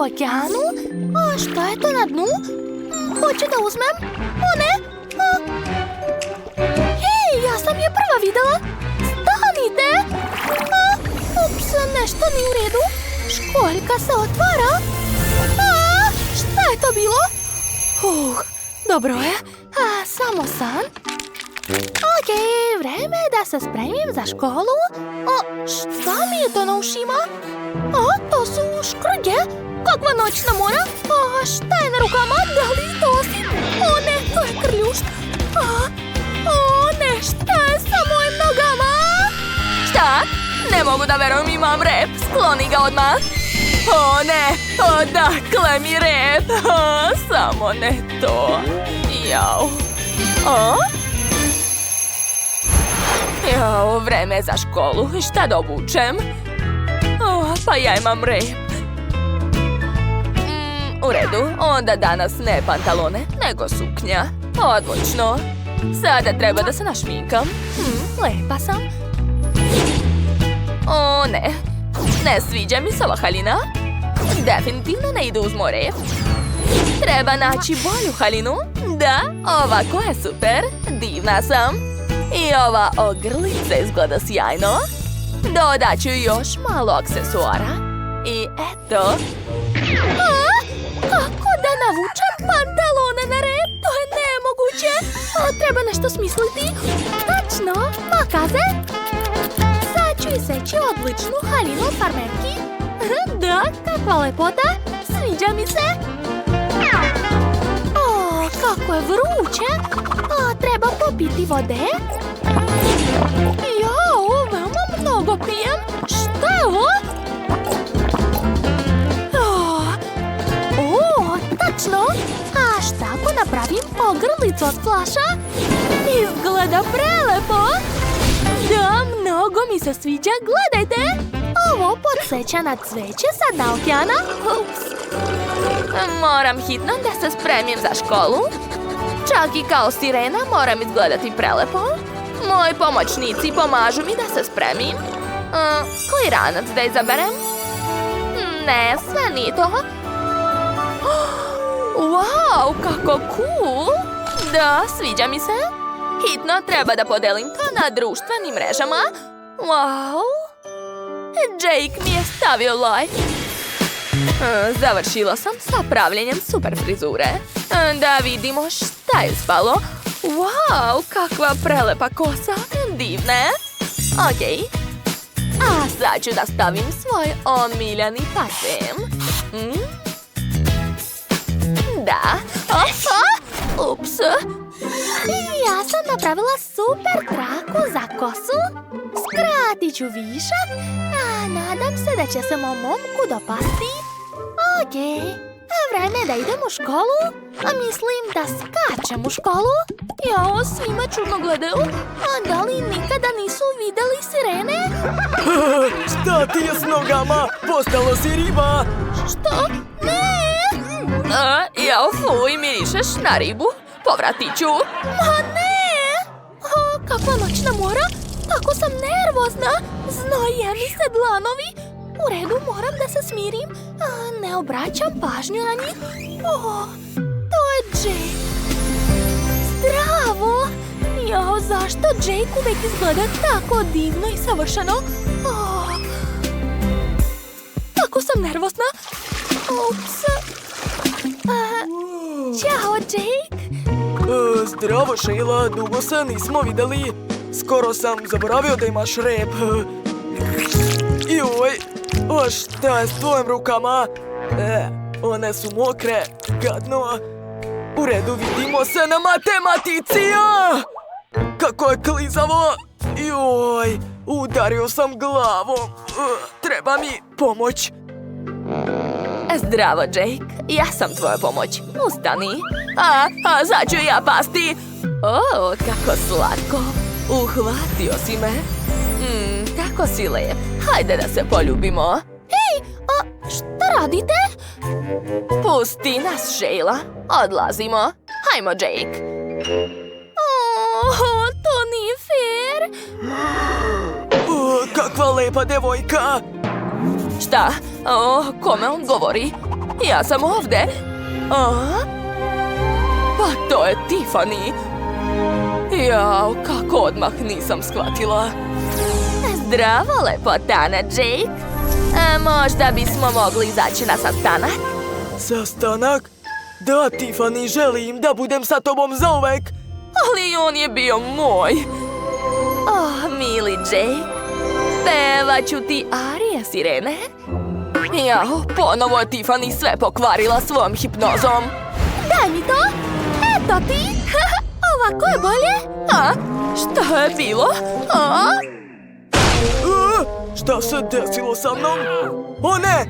okeanu? A šta je to na dnu? Hoću da uzmem. O ne! Hej, ja sam je prva videla. Stanite! Ups, nešto nije u redu. Školjka se otvara. Šta je to bilo? Dobro je. Samo san. Ok, vreme je da se spremim za školu. Šta mi je to na ušima? To su škrge. Kakva noćna mora? Šta je na rukama? Da li to osim? O ne, to je krljušt. O ne, šta je sa mojim nogama? Šta? Ne mogu da verujem, imam rep. Skloni ga odmah. O ne, odakle mi rep? Samo ne to. Jau. Jao, vreme je za školu. Šta da obučem? Pa ja imam rep. U redu, onda danas ne pantalone, nego suknja. Odlično. Sada treba da se našminkam. Lepa sam. O ne, ne sviđa mi se ova haljina. Definitivno ne ide uz moj rep. Treba naći bolju haljinu. Da, ovako je super. Divna sam. I ova ogrlica izgleda sjajno. Dodat ću još malo aksesuara. I eto. Kako da navučem pantalone na rep? To je nemoguće. Treba nešto smisliti. Tačno, makaze. Sad ću iseći odličnu haljinu od farmerki. Da, kakva lepota. Sviđa mi se. Kako je vruće. Treba popiti vode. Jao, veoma mnogo pijem. Šta je ovo? Tačno. A šta ako napravim ogrlicu od flaša? Izgleda prelepo. Da, mnogo mi se sviđa. Gledajte. Ovo podsjeća na cveće sa Dalkjana. Ups. Moram hitno da se spremim za školu. Čak i kao sirena moram izgledati prelepo. Moji pomoćnici pomažu mi da se spremim. Koji ranac da izaberem? Ne, sve nije to. Wow, kako cool! Da, sviđa mi se. Hitno treba da podelim to na društvenim mrežama. Wow! Jake mi je stavio like. Završila sam sa pravljenjem super frizure. Da vidimo šta je spalo. Wow, kakva prelepa kosa. Divne. Ok. A sad ću da stavim svoj omiljeni parfem. Da. Ups. Ja sam napravila super traku za kosu. Skratit ću višak. Nadam se da će se mom momku dopasti. Ok. Vreme je da idem u školu. Mislim da skačem u školu. Jao, svima čudno gledaju. Da li nikada nisu videli sirene? Šta ti je s nogama? Postala si riba. Što? Ne! Jao, fuj, mirišeš na ribu. Povratit ću. Ma ne! Kakva noćna mora. Kako sam nervozna. Znoje mi se dlanovi. U redu, moram da se smirim. Ne obraćam pažnju na njih. To je Jake. Zdravo! Jao, zašto Jake uvek izgleda tako divno i savršeno? Tako sam nervozna. Ups. Ćao, Jake. Zdravo, Sheila. Dugo se nismo videli. Skoro sam zaboravio da imaš rep. Joj, šta je s tvojim rukama? One su mokre, gadno. U redu, vidimo se na matematici. Kako je klizavo. Joj, udario sam glavom. Treba mi pomoć. Zdravo, Jake. Ja sam tvoja pomoć. Ustani. Sad ću ja pasti. Kako slatko. Uhvatio si me. Kako si lep. Hajde da se poljubimo. Hej, šta radite? Pusti nas, Sheila. Odlazimo. Hajmo, Jake. To nije fair. Kakva lepa devojka. Šta? Kome on govori? Ja sam ovde. Pa to je Tiffany. Jao, kako odmah nisam shvatila. Zdravo, lepotana, Jake. Možda bismo mogli izaći na sastanak? Sastanak? Da, Tiffany, želim da budem sa tobom zauvek. Ali on je bio moj. Mili Jake, pevaću ti arije, sirene. Jao, ponovo je Tiffany sve pokvarila svojom hipnozom. Daj mi to. Eto ti. Ovako je bolje. Šta je bilo? Šta se desilo sa mnom? O ne!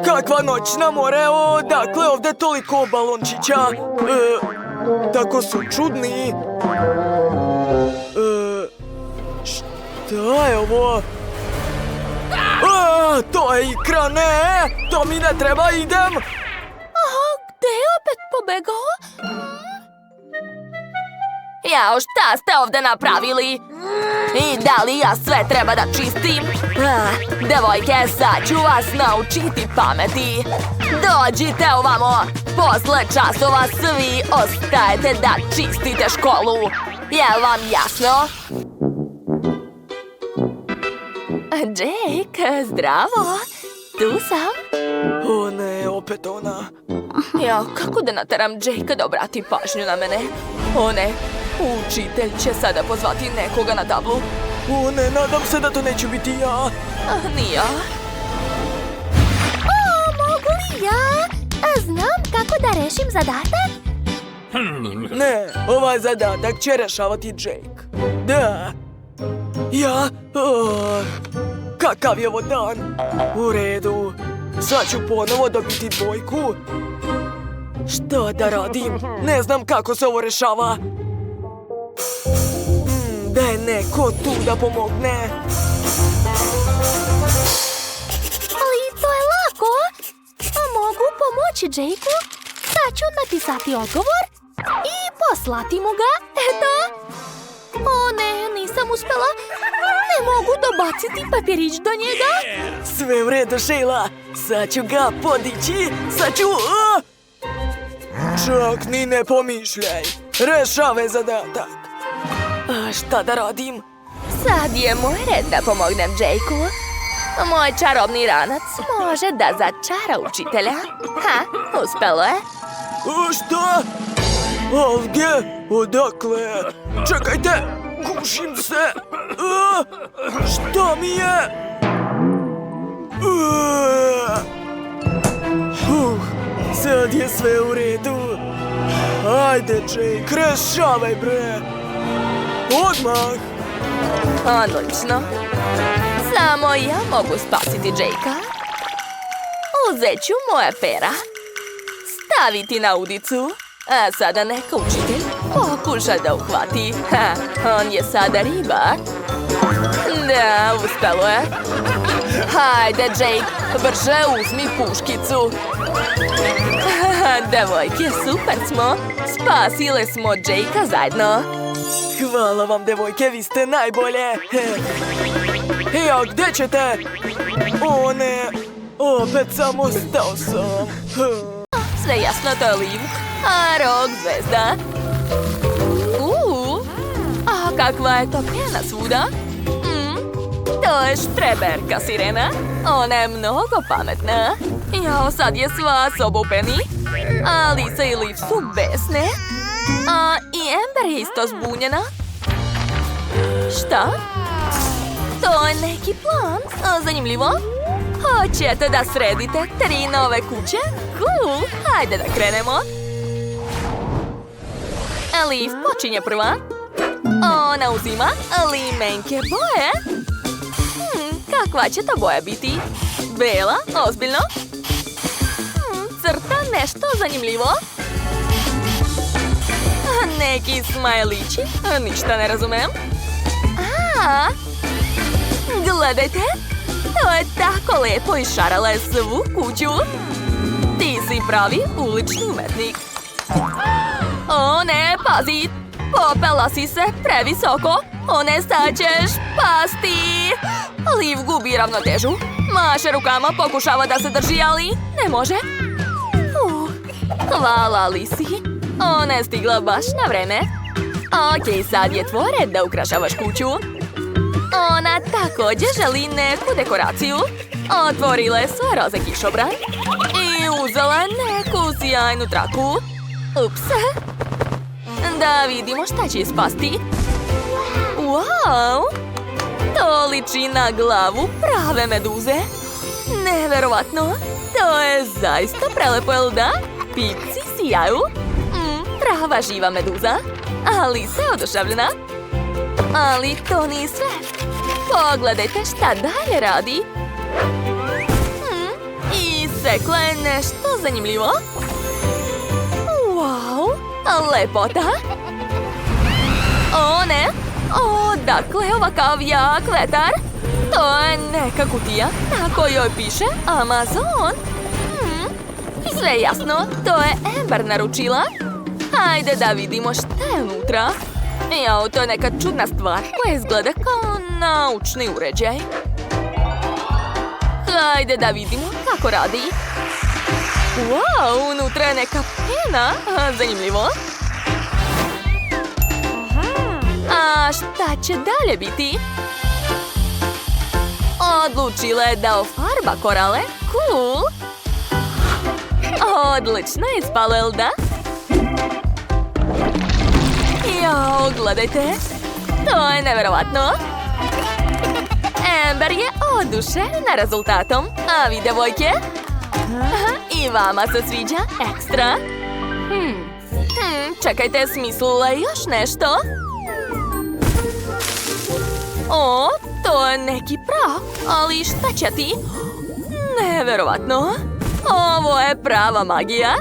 Kakva noć na more, dakle ovdje toliko balončića. Tako su čudni. Šta je ovo? To je ikra, ne! To mi ne treba, idem! Gde je opet pobegao? Jao, šta ste ovde napravili? I da li ja sve treba da čistim? Devojke, sad ću vas naučiti pameti. Dođite ovamo. Posle časova svi ostajete da čistite školu. Jel vam jasno? Jake, zdravo. Tu sam. O ne, opet ona. Jao, kako da nateram Jake da obrati pažnju na mene? O ne, učitelj će sada pozvati nekoga na tablu. O ne, nadam se da to neću biti ja. Ni ja. Mogu li ja? Znam kako da rešim zadatak. Ne, ovaj zadatak će rešavati Jake. Da. Ja? Kakav je ovo dan? U redu. Sad ću ponovo dobiti dvojku. Šta da radim? Ne znam kako se ovo rešava. Da je neko tu da pomogne. Ali to je lako. Mogu pomoći Jakeu. Sad ću napisati odgovor i poslati mu ga. Eto. O ne, nisam uspela. Ne mogu dobaciti papirić do njega. Sve u redu, Sheila. Sad ću ga podići. Sad ću... Čak ni ne pomišljaj. Rešavaj zadatak. Šta da radim? Sad je moj red da pomognem Jakeu. Moj čarobni ranac može da začara učitelja. Uspelo je. Šta? Ovdje? Odakle? Čekajte! Gušim se! Šta mi je? Sad je sve u redu. Ajde, Jake, rešavaj, bre! Odmah! Odlično. Samo ja mogu spasiti Jakea. Uzet ću moja pera. Staviti na udicu. A sada neka učitelj pokuša da uhvati. On je sada riba. Da, uspelo je. Hajde, Jake, brže uzmi puškicu. Devojke, super smo. Spasile smo Jakea zajedno. Hvala vam, devojke, vi ste najbolje. A gde ćete? O ne, opet sam ostao sam. Sve jasno, to je Liv. A rok zvezda. A kakva je to pjena svuda? To je štreberka, sirena. Ona je mnogo pametna. Jao, sad je sva soba u peni. A Lisa i Liv su besne. A i Amber je isto zbunjena. Šta? To je neki plan. Zanimljivo. Hoćete da sredite 3 nove kuće? Cool, hajde da krenemo. Liv počinje prva. Ona uzima limenke boje. Kakva će to boja biti? Bela, ozbiljno. Crta nešto zanimljivo. Neki smajlići, ništa ne razumem. Gledajte, to je tako lepo i šarala je svu kuću. Ti si pravi ulični umetnik. O ne, pazi, popela si se previsoko. O ne, sad ćeš pasti. Liv gubi ravnotežu. Maše rukama, pokušava da se drži, ali ne može. Hvala, Lisi. Ona je stigla baš na vreme. Ok, sad je tvoj red da ukrašavaš kuću. Ona također želi neku dekoraciju. Otvorila je svoj roze kišobran i uzela neku sjajnu traku. Ups. Da vidimo šta će ispasti. Wow! To liči na glavu prave meduze. Neverovatno. To je zaista prelepo, jel da? Pipci sijaju. Prava živa meduza. Ali se oduševljena. Ali to nije sve. Pogledajte šta dalje radi. I sekla je nešto zanimljivo. Wow, lepota. O ne, dakle ovakav jak vetar. To je neka kutija na kojoj piše Amazon. Sve je jasno, to je Amber naručila. Hajde da vidimo šta je unutra. Jao, to je neka čudna stvar koja izgleda kao naučni uređaj. Hajde da vidimo kako radi. Wow, unutra je neka pena. Zanimljivo. A šta će dalje biti? Odlučila je da ofarba korale. Cool. Odlično je ispalo, jel da? Jao, gledajte. To je neverovatno. Amber je oduševljena rezultatom. A vi, devojke? I vama se sviđa ekstra? Čekajte, smislila je još nešto? O, to je neki prah. Ali šta će ti? Neverovatno. Ovo je prava magija.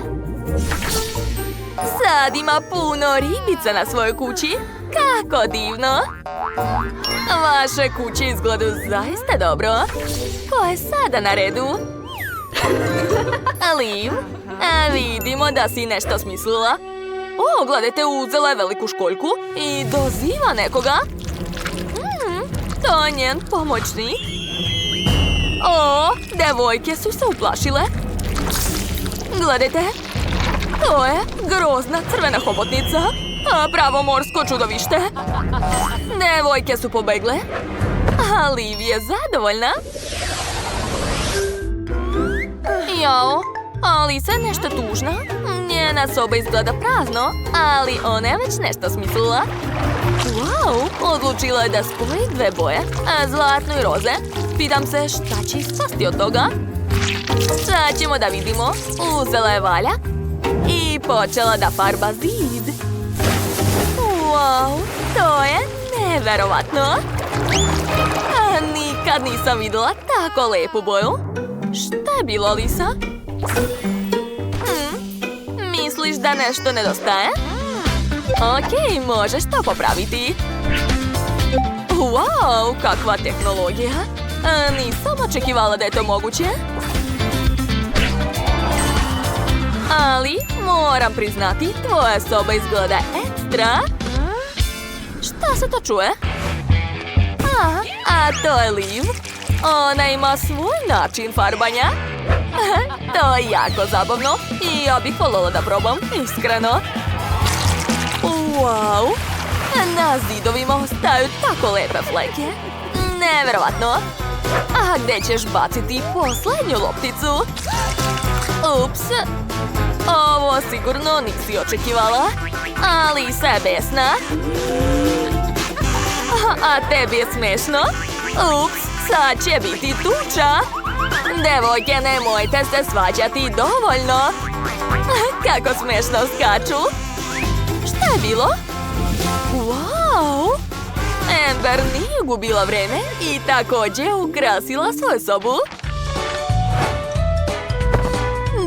Sad ima puno ribica na svojoj kući. Kako divno. Vaše kuće izgledaju zaista dobro. Ko je sada na redu? Liv, vidimo da si nešto smislila. O, gledajte, uzela je veliku školjku i doziva nekoga. To je njen pomoćnik. O, devojke su se uplašile. Gledajte, to je grozna crvena hobotnica. Pravo morsko čudovište. Devojke su pobegle. A Liv je zadovoljna. Jao, ali se nešto tužna. Njena soba izgleda prazno, ali ona je već nešto smislila. Wow, odlučila je da spoji dve boje, zlatnu i roze. Pitam se šta će ispasti od toga. Sad ćemo da vidimo. Uzela je valjak i počela da farba zid. Wow, to je neverovatno. Nikad nisam videla tako lepu boju. Šta je bilo, Lisa? Misliš da nešto nedostaje? Ok, možeš to popraviti. Wow, kakva tehnologija. Nisam očekivala da je to moguće. Ali moram priznati, tvoja soba izgleda ekstra. Šta se to čuje? A to je Liv. Ona ima svoj način farbanja. To je jako zabavno i ja bih voljela da probam, iskreno. Wow, na zidovima ostaju tako lepe fleke. Neverovatno. A gdje ćeš baciti posljednju lopticu? Ups. Ovo sigurno nisi očekivala. Ali se je besna. A tebi je smešno? Ups, sad će biti tuča. Devojke, nemojte se svađati dovoljno. Kako smešno skaču. Šta je bilo? Wow! Amber nije gubila vreme i također ukrasila svoju sobu.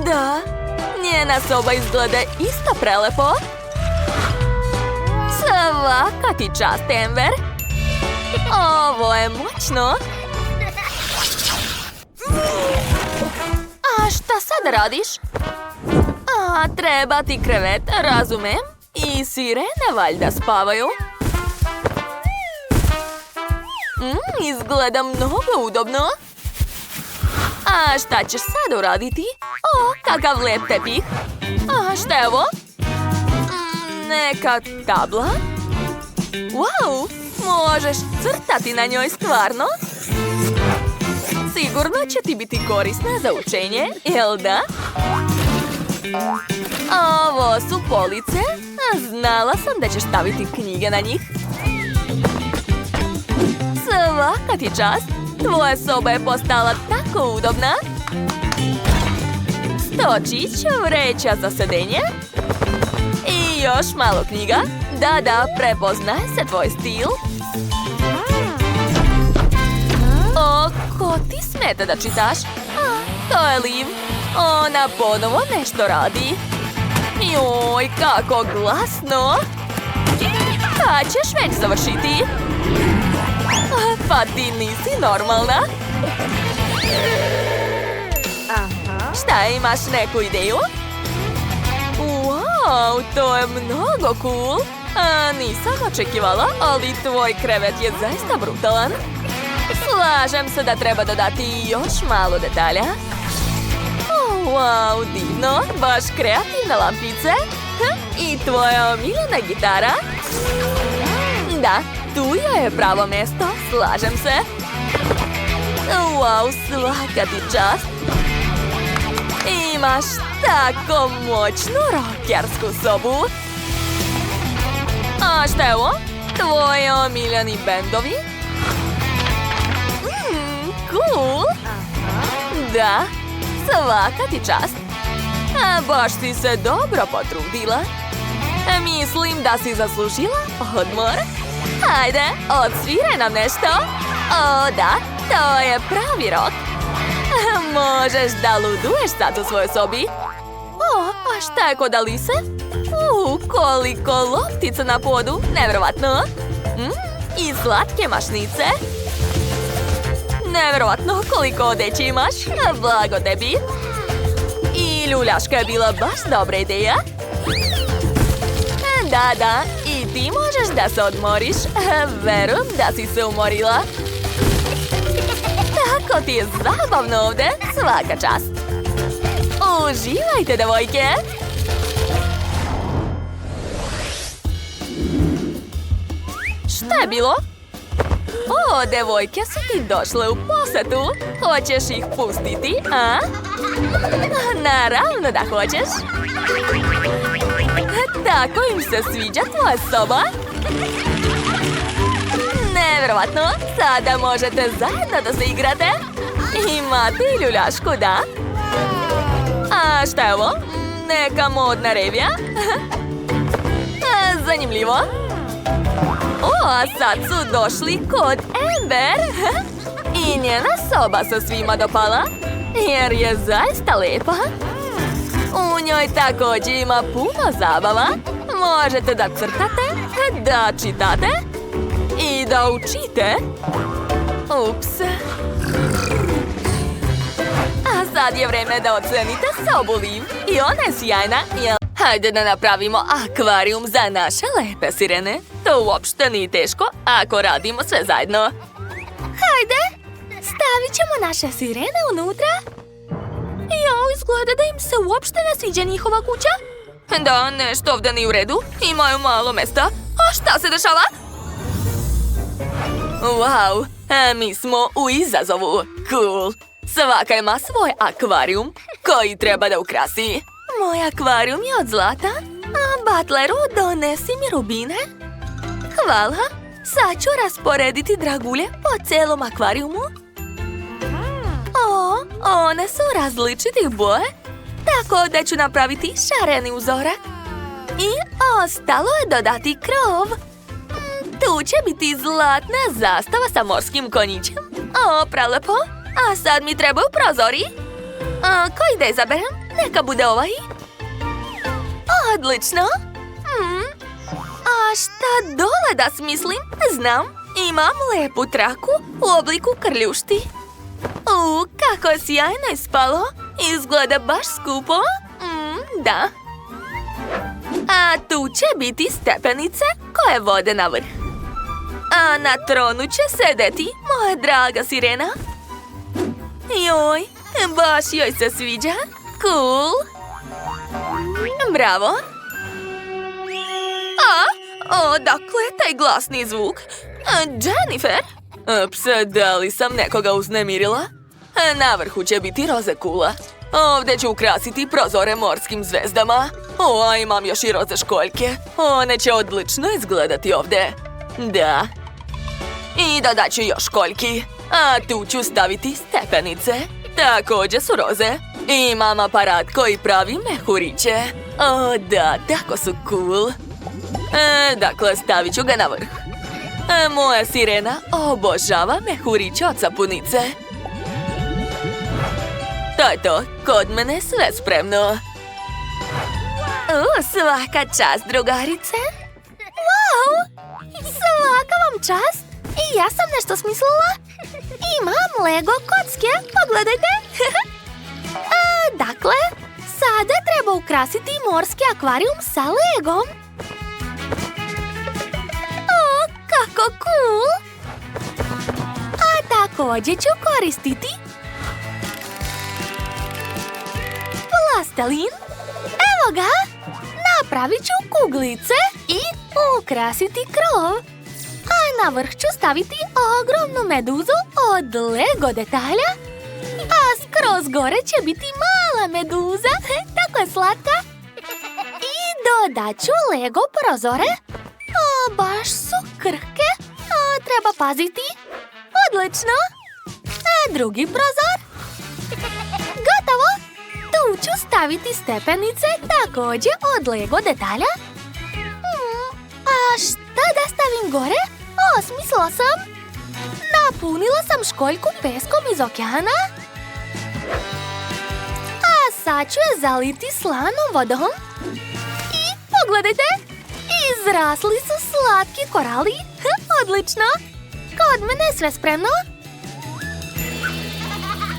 Da, njena soba izgleda isto prelepo. Svaka ti čast, Amber. Ovo je moćno. A šta sad radiš? Treba ti krevet, razumem. I sirene valjda spavaju. Izgleda mnogo udobno. A šta ćeš sad uraditi? O, kakav lep tepih. A šta je ovo? Neka tabla? Wow, možeš crtati na njoj stvarno? Sigurno će ti biti korisna za učenje, jel da? Ovo su police. Znala sam da ćeš staviti knjige na njih. Svaka ti čast. Tvoja soba je postala tako udobna. Stočić, vreća za sedenje. I još malo knjiga. Da, prepoznaje se tvoj stil. O, ko ti smeta da čitaš? To je Liv. Ona ponovo nešto radi. Joj, kako glasno. Kad ćeš već završiti? Pa ti nisi normalna. Šta, imaš neku ideju? Wow, to je mnogo cool. Nisam očekivala, ali tvoj krevet je zaista brutalan. Slažem se da treba dodati još malo detalja. Wow, divno, baš kreativne lampice. I tvoja omiljena gitara. Da, tu joj je pravo mjesto, slažem se. Wow, svaka ti čast. Imaš tako moćnu rockersku sobu. A šta je ovo? Tvoji omiljeni bendovi? Cool. Da, svaka ti čast. Baš si se dobro potrudila. Mislim da si zaslužila odmor. Hajde, odsviraj nam nešto. O, da, to je pravi rock. Možeš da luduješ sad u svojoj sobi. O, a šta je kod Alise? Koliko loptica na podu, nevjerovatno. I slatke mašnice. Nevjerovatno koliko odeće imaš, blago tebi. I ljuljaška je bila baš dobra ideja. Da, i ti možeš da se odmoriš. Verujem da si se umorila. Tako ti je zabavno ovdje, svaka čast. Uživajte, devojke. Šta je bilo? O, devojke su ti došle u posetu. Hoćeš ih pustiti, a? Naravno da hoćeš. Tako im se sviđa tvoja soba? Nevjerovatno, sada možete zajedno da se igrate. Imate i ljuljašku, da? A šta je ovo? Neka modna revija? Zanimljivo. O, a sad su došli kod Amber. I njena soba se svima dopala, jer je zaista lepa. U njoj također ima puno zabava. Možete da crtate, da čitate i da učite. Ups. A sad je vreme da ocenite sobu Liv. I ona je sjajna, jel? Hajde da napravimo akvarijum za naše lepe sirene. To uopšte nije teško ako radimo sve zajedno. Hajde, stavit ćemo naše sirene unutra. Jao, izgleda da im se uopšte ne sviđa njihova kuća. Da, nešto ovdje nije u redu. Imaju malo mesta. A šta se dešava? Wow, mi smo u izazovu. Cool. Svaka ima svoj akvarijum koji treba da ukrasi. Moj akvarijum je od zlata. A Butleru, donesi mi rubine. Hvala. Sad ću rasporediti dragulje po celom akvarijumu. O, one su različitih boje. Tako da ću napraviti šareni uzorak. I ostalo je dodati krov. Tu će biti zlatna zastava sa morskim konjićem. O, prelepo. A sad mi trebaju prozori. Koji da izaberem? Neka bude ovaj. Odlično. A šta dole da smislim? Znam, imam lepu traku u obliku krljušti. Kako sjajno je spalo. Izgleda baš skupo. Da. A tu će biti stepenice koje vode na vrh. A na tronu će sedeti moja draga sirena. Joj, baš joj se sviđa. Cool. Bravo. Dakle, taj glasni zvuk. Jennifer? Ups, da li sam nekoga uznemirila? Na vrhu će biti roze kula. Ovdje ću ukrasiti prozore morskim zvezdama. A imam još i roze školjke. One će odlično izgledati ovdje. Da. I dodat ću još školjki. A tu ću staviti stepenice. Također su roze. Imam aparat koji pravi mehuriće. O da, tako su cool. Dakle, stavit ću ga na vrh. Moja sirena obožava mehuriće od sapunice. To je to, kod mene sve spremno. Svaka čast, drugarice. Wow! Svaka vam čast! I ja sam nešto smislila. Imam Lego kocke, pogledajte. Dakle, sada treba ukrasiti morski akvarijum sa Legom. O, kako cool! A također ću koristiti plastelin. Evo ga! Napravit ću kuglice i ukrasiti krov. A na vrh ću staviti ogromnu meduzu od Lego detalja. A skroz gore će biti mala meduza, tako je slatka. I dodat ću Lego prozore. Baš su krhke, treba paziti. Odlično. A drugi prozor. Gotovo. Tu ću staviti stepenice također od Lego detalja. A šta da stavim gore? Smislila sam. Napunila sam školjku peskom iz okeana. A sad ću je zaliti slanom vodom. I pogledajte, izrasli su slatki korali. Odlično. Kod mene je sve spremno.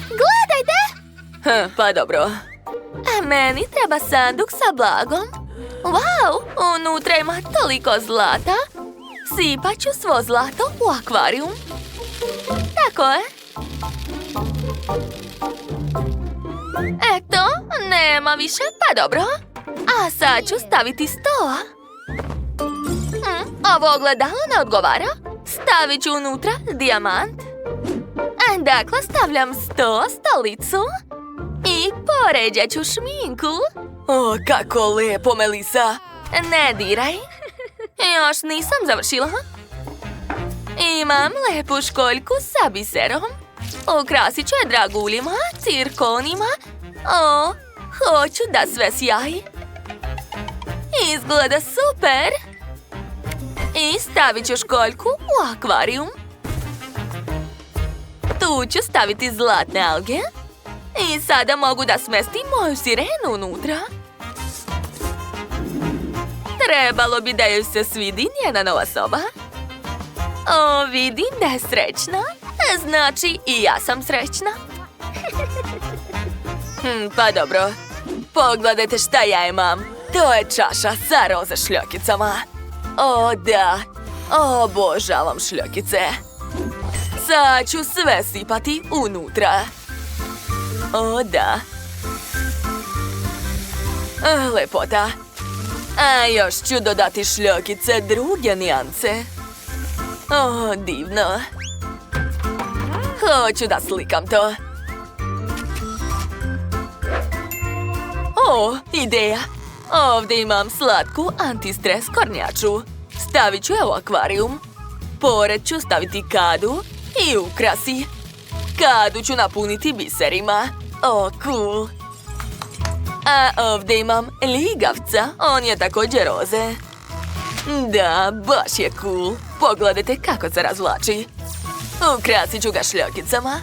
Gledajte. Pa dobro. Meni treba sanduk sa blagom. Wow, unutra ima toliko zlata. Sipat ću svo zlato u akvarijum. Tako je. Eto, nema više, pa dobro. A sad ću staviti sto. Ovo ogledalo ne odgovara. Stavit ću unutra dijamant. Dakle, stavljam stolicu. I poređat ću šminku. O, kako lijepo, Melisa. Ne diraj. Još nisam završila. Imam lepu školjku sa biserom. Ukrasit ću je draguljima, cirkonima. O, hoću da sve sjaji. Izgleda super. I stavit ću školjku u akvarijum. Tu ću staviti zlatne alge. I sada mogu da smestim moju sirenu unutra. Trebalo bi da joj se svidi njena nova soba. O, vidim da je srećna. Znači i ja sam srećna. Pa dobro. Pogledajte šta ja imam. To je čaša sa roze šljokicama. O, da. Obožavam šljokice. Sad ću sve sipati unutra. O, da. Lepota. A još ću dodati šljokice druge nijance. O, divno. Hoću da slikam to. O, ideja. Ovdje imam slatku antistres kornjaču. Stavit ću je u akvarijum. Pored ću staviti kadu i ukrasi. Kadu ću napuniti biserima. O, cool. A ovdje imam ligavca. On je također roze. Da, baš je cool. Pogledajte kako se razvlači. Ukrasit ću ga šljokicama,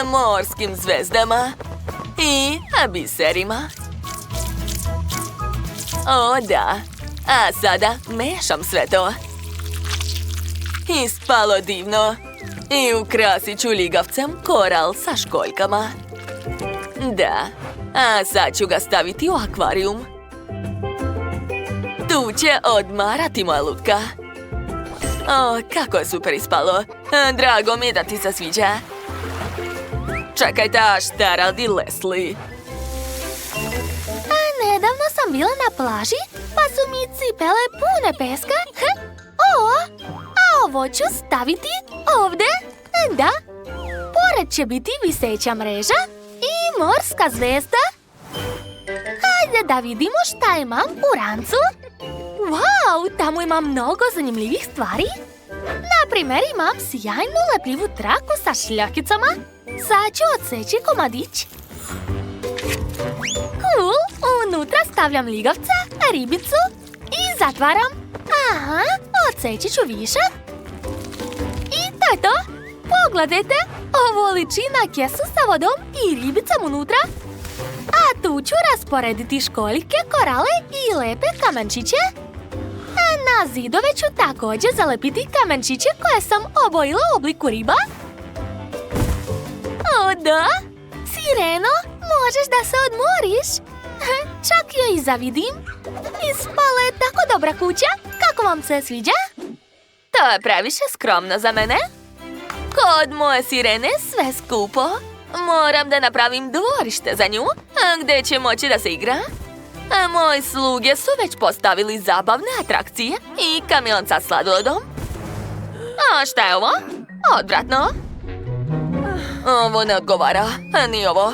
morskim zvezdama i biserima. O, da. A sada mešam sve to. Ispalo divno. I ukrasit ću ligavcem koral sa školjkama. Da. A sad ću ga staviti u akvarijum. Tu će odmarati moja lutka. O, kako je super ispalo. Drago mi je da ti se sviđa. Čekajte, a šta radi Leslie? Nedavno sam bila na plaži, pa su mi cipele pune peska. A ovo ću staviti ovdje. Da, pored će biti viseća mreža i morska zvezda. Hajde da vidimo šta imam u rancu. Wow, tamo imam mnogo zanimljivih stvari. Naprimjer, imam sjajnu lepljivu traku sa šljakicama. Sad ću odseći komadić. Cool, unutra stavljam ligavca, ribicu i zatvaram. Aha, odseći ću višak. I to je to. Pogledajte, ovo liči na kesu sa vodom i ribicom unutra. A tu ću rasporediti školjke, korale i lepe kamenčiće. Na zidove ću također zalepiti kamenčiće koje sam obojila u obliku riba. O da, Sireno, možeš da se odmoriš. Čak joj i zavidim. Ispala je tako dobra kuća. Kako vam se sviđa? To je previše skromno za mene. Kod moje sirene sve skupo. Moram da napravim dvorište za nju, gdje će moći da se igra. A moji sluge su već postavili zabavne atrakcije i kamion sa sladolodom. A šta je ovo? Odvratno. Ovo ne odgovara, ni ovo.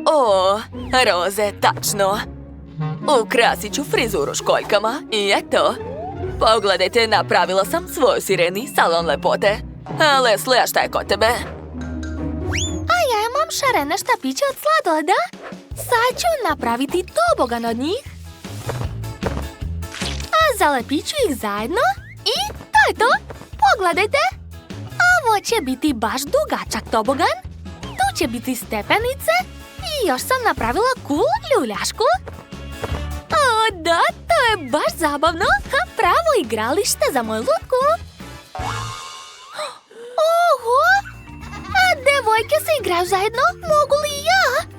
O, roze, tačno. Ukrasit ću frizuru školjkama i eto. Pogledajte, napravila sam svoj sireni salon lepote. Leslie, a šta je kod tebe? A ja imam šarene štapiće od sladoleda. Sad ću napraviti tobogan od njih. A zalepit ću ih zajedno. I to je to. Pogledajte. Ovo će biti baš dugačak tobogan. Tu će biti stepenice. I još sam napravila cool ljuljašku. O da, to je baš zabavno. Pravo igralište za moju lutku. Oho! A devojke se igraju zajedno. Mogu li i ja?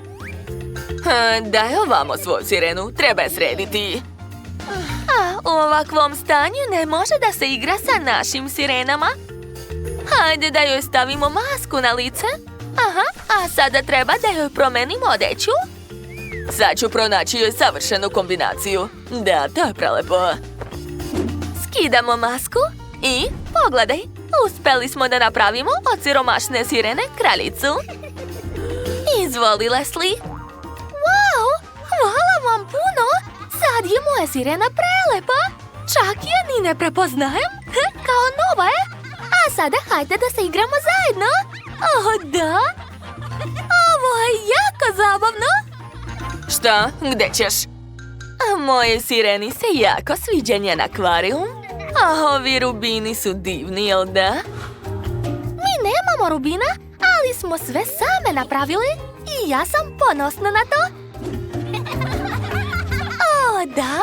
Daj ovamo svoju sirenu, treba je srediti. U ovakvom stanju ne može da se igra sa našim sirenama. Hajde da joj stavimo masku na lice. Aha, a sada treba da joj promenimo odeću. Sad ću pronaći joj savršenu kombinaciju. Da, to je prelepo. Skidamo masku i pogledaj, uspeli smo da napravimo od siromašne sirene kraljicu. Izvoli, Leslie. Wow, hvala vam puno. Sad je moja sirena prelepa. Čak je ni ne prepoznajem. Kao nova je. A sada hajde da se igramo zajedno. O da. Ovo je jako zabavno. Šta? Gde ćeš? Moje sireni se jako sviđa njen akvarijum. A ovi rubini su divni, jel da? Mi nemamo rubina, ali smo sve same napravili. I ja sam ponosna na to. O da,